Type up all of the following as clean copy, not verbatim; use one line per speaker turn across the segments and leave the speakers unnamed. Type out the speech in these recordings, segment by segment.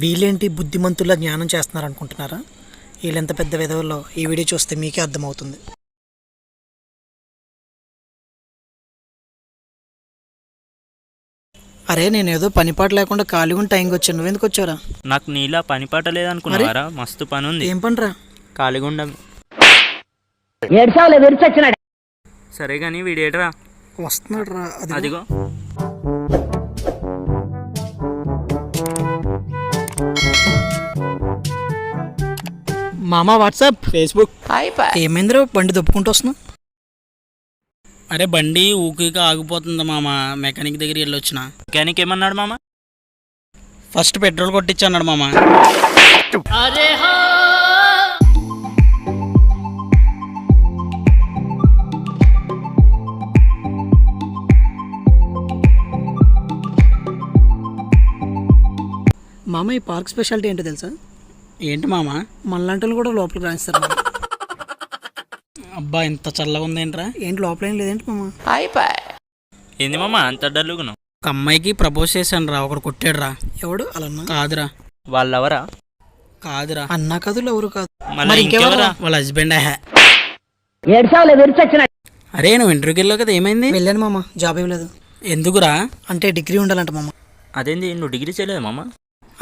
వీళ్ళేంటి బుద్ధిమంతుల జ్ఞానం చేస్తున్నారు అనుకుంటున్నారా? వీళ్ళెంత పెద్ద విధవల్లో ఈ వీడియో చూస్తే మీకే అర్థమవుతుంది. అరే నేనేదో పనిపాట లేకుండా ఖాళీగా టైంకి వచ్చాను. నువ్వెందుకు వచ్చారా?
నాకు నీలా పనిపాట లేదనుకున్నావారా? మస్తు పని ఉంది.
ఏం పనిరా?
ఖాళీగా ఉండం. సరే కానీ వీడేట్రా
వస్తున్నాడు రా.
అదిగో
మామా వాట్సాప్
ఫేస్బుక్.
ఏమైందిరా బండి దొప్పుకుంటూ వస్తున్నా?
అరే బండి ఊకిగా ఆగిపోతుంది మామ, మెకానిక్ దగ్గర వెళ్ళొచ్చిన.
మెకానిక్ ఏమన్నాడు మామ?
ఫస్ట్ పెట్రోల్ కొట్టించన్నాడు మామ.
మామ ఈ పార్క్ స్పెషాలిటీ ఏంటో తెలుసా?
ఏంటి మామ?
మనలాంటి కూడా లోపలికి రాయిస్తారు మామ.
అబ్బా ఇంత చల్లగా ఉందేంట్రా?
ఏంటి లోపల ఏం లేదేంటి మామ?
ఏంది మామ అంత డల్లుగును?
ఒక అమ్మాయికి ప్రపోజ్ చేశాను రా, ఒకడు కొట్టాడు రా.
ఎవడు అలా?
కాదురా.
వాళ్ళెవరా?
కాదురా.
అన్నా కదులు ఎవరు కాదు.
మరి ఇంకెవరా?
వాళ్ళ హస్బెండ్. అరే నువ్వు ఇంటర్వ్యూకి వెళ్ళావు కదా, ఏమైంది?
వెళ్ళాను మామ, జాబ్ ఇవ్వలేదు.
ఎందుకురా?
అంటే డిగ్రీ ఉండాలంట మామ.
అదేంది నువ్వు డిగ్రీ చేయలేదు మామ?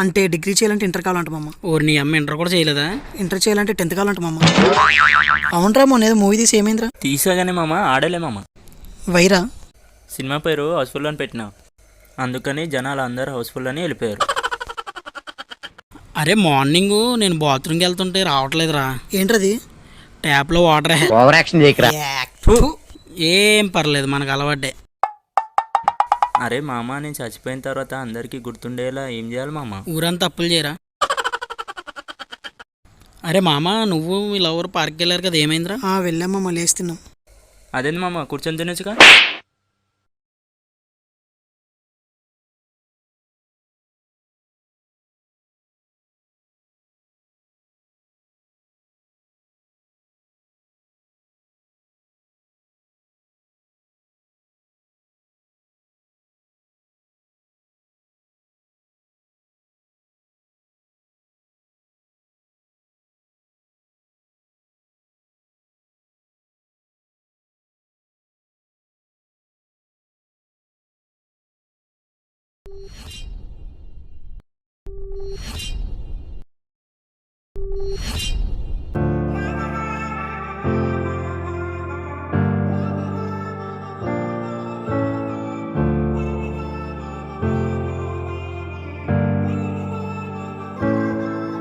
అంటే డిగ్రీ చేయాలంటే ఇంటర్ కావాలంట మామ.
ఓరి నీ అమ్మ ఇంటర్ కూడా చేయలేదా?
ఇంటర్ చేయాలంటే 10th కావాలంట మామ. అవునరా మొన్న ఏదో మూవీ తీసి ఏమైందిరా?
తీసాగానే మామ ఆడలే మామ.
వైరా
సినిమా పేరు హౌస్ఫుల్ అని పెట్టినా, అందుకని జనాలు అందరూ హౌస్ఫుల్ అని వెళ్ళిపోయారు.
అరే మార్నింగ్ నేను బాత్రూమ్కి వెళ్తుంటే రావట్లేదురా.
ఏంట్రది?
ట్యాప్లో వాటర్.
ఓవర్ యాక్షన్ చేయకరా.
ఏం పర్లేదు, మనకు అలవాటే.
అరే మామ నేను చచ్చిపోయిన తర్వాత అందరికీ గుర్తుండేలా ఏం చేయాలి మామ?
ఊరంతా అప్పులు చేయరా? అరే మామ నువ్వు మీ లవర్ పార్క్ వెళ్ళారు కదా, ఏమైందిరా?
వెళ్ళాం మామ, లేస్తున్నాం.
అదేంది మామ కూర్చొని తినొచ్చుగా.